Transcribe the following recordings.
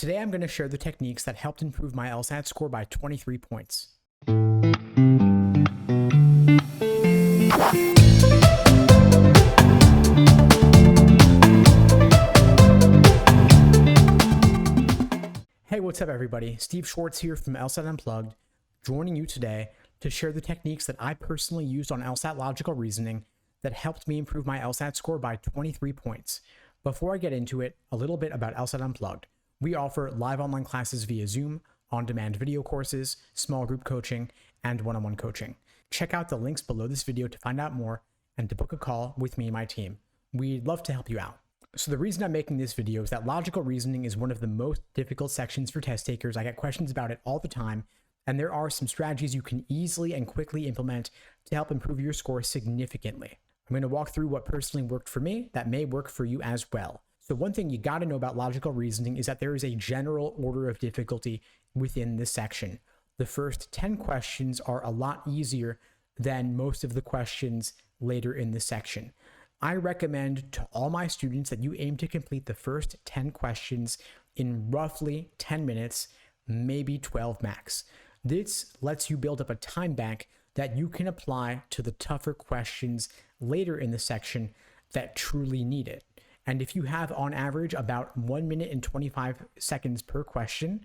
Today I'm going to share the techniques that helped improve my LSAT score by 23 points. Hey, what's up everybody? Steve Schwartz here from LSAT Unplugged, joining you today to share the techniques that I personally used on LSAT logical reasoning that helped me improve my LSAT score by 23 points. Before I get into it, a little bit about LSAT Unplugged. We offer live online classes via Zoom, on-demand video courses, small group coaching, and one-on-one coaching. Check out the links below this video to find out more and to book a call with me and my team. We'd love to help you out. So the reason I'm making this video is that logical reasoning is one of the most difficult sections for test takers. I get questions about it all the time, and there are some strategies you can easily and quickly implement to help improve your score significantly. I'm going to walk through what personally worked for me that may work for you as well. So one thing you got to know about logical reasoning is that there is a general order of difficulty within this section. The first 10 questions are a lot easier than most of the questions later in the section. I recommend to all my students that you aim to complete the first 10 questions in roughly 10 minutes, maybe 12 max. This lets you build up a time bank that you can apply to the tougher questions later in the section that truly need it. And if you have on average about 1 minute and 25 seconds per question,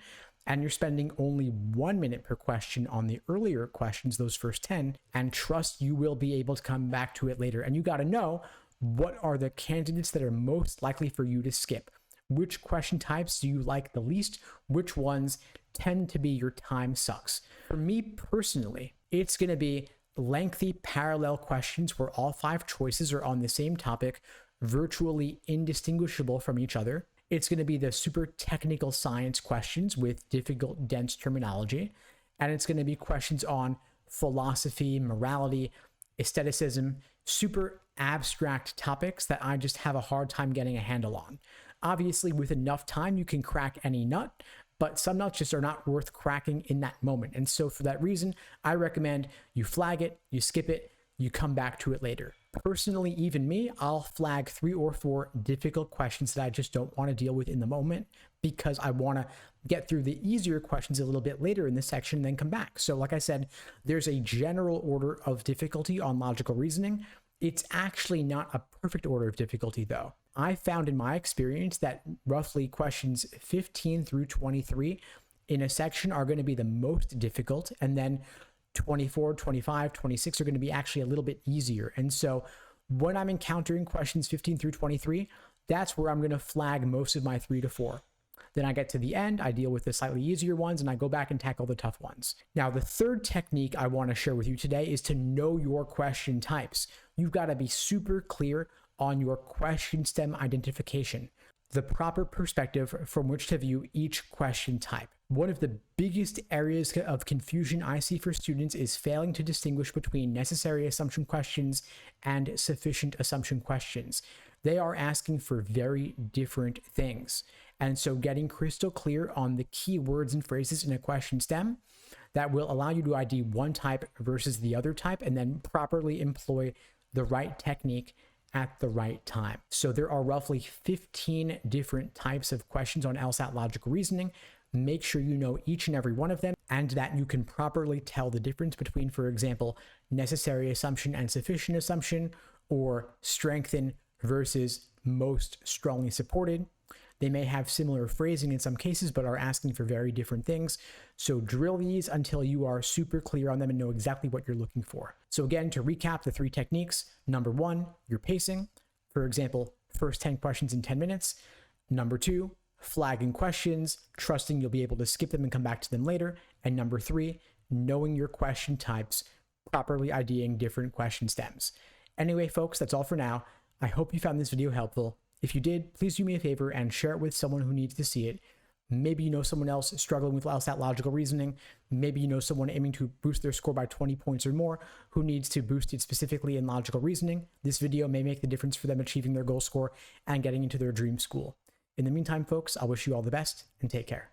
and you're spending only 1 minute per question on the earlier questions, those first 10, and trust you will be able to come back to it later. And you got to know what are the candidates that are most likely for you to skip. Which question types do you like the least? Which ones tend to be your time sucks? For me personally, it's going to be lengthy parallel questions where all 5 choices are on the same topic, virtually indistinguishable from each other. It's going to be the super technical science questions with difficult, dense terminology. And it's going to be questions on philosophy, morality, aestheticism, super abstract topics that I just have a hard time getting a handle on. Obviously, with enough time, you can crack any nut, but some nuts just are not worth cracking in that moment. And so for that reason, I recommend you flag it, you skip it, you come back to it later. Personally, even me, I'll flag 3 or 4 difficult questions that I just don't want to deal with in the moment because I want to get through the easier questions a little bit later in this section and then come back. So like I said, there's a general order of difficulty on logical reasoning. It's actually not a perfect order of difficulty though. I found in my experience that roughly questions 15 through 23 in a section are going to be the most difficult, and then 24, 25, 26 are going to be actually a little bit easier. And so when I'm encountering questions 15 through 23, that's where I'm going to flag most of my 3 to 4. Then I get to the end, I deal with the slightly easier ones, and I go back and tackle the tough ones. Now, the third technique I want to share with you today is to know your question types. You've got to be super clear on your question stem identification, the proper perspective from which to view each question type. One of the biggest areas of confusion I see for students is failing to distinguish between necessary assumption questions and sufficient assumption questions. They are asking for very different things. And so getting crystal clear on the key words and phrases in a question stem that will allow you to ID one type versus the other type and then properly employ the right technique at the right time. So there are roughly 15 different types of questions on LSAT logical reasoning. Make sure you know each and every one of them and that you can properly tell the difference between, for example, necessary assumption and sufficient assumption, or strengthen versus most strongly supported. They may have similar phrasing in some cases, but are asking for very different things. So drill these until you are super clear on them and know exactly what you're looking for. So again, to recap the 3 techniques, number 1, your pacing. For example, first 10 questions in 10 minutes. Number 2, flagging questions, trusting you'll be able to skip them and come back to them later. And number 3, knowing your question types, properly IDing different question stems. Anyway, folks, that's all for now. I hope you found this video helpful. If you did, please do me a favor and share it with someone who needs to see it. Maybe you know someone else struggling with LSAT logical reasoning. Maybe you know someone aiming to boost their score by 20 points or more who needs to boost it specifically in logical reasoning. This video may make the difference for them achieving their goal score and getting into their dream school. In the meantime, folks, I wish you all the best and take care.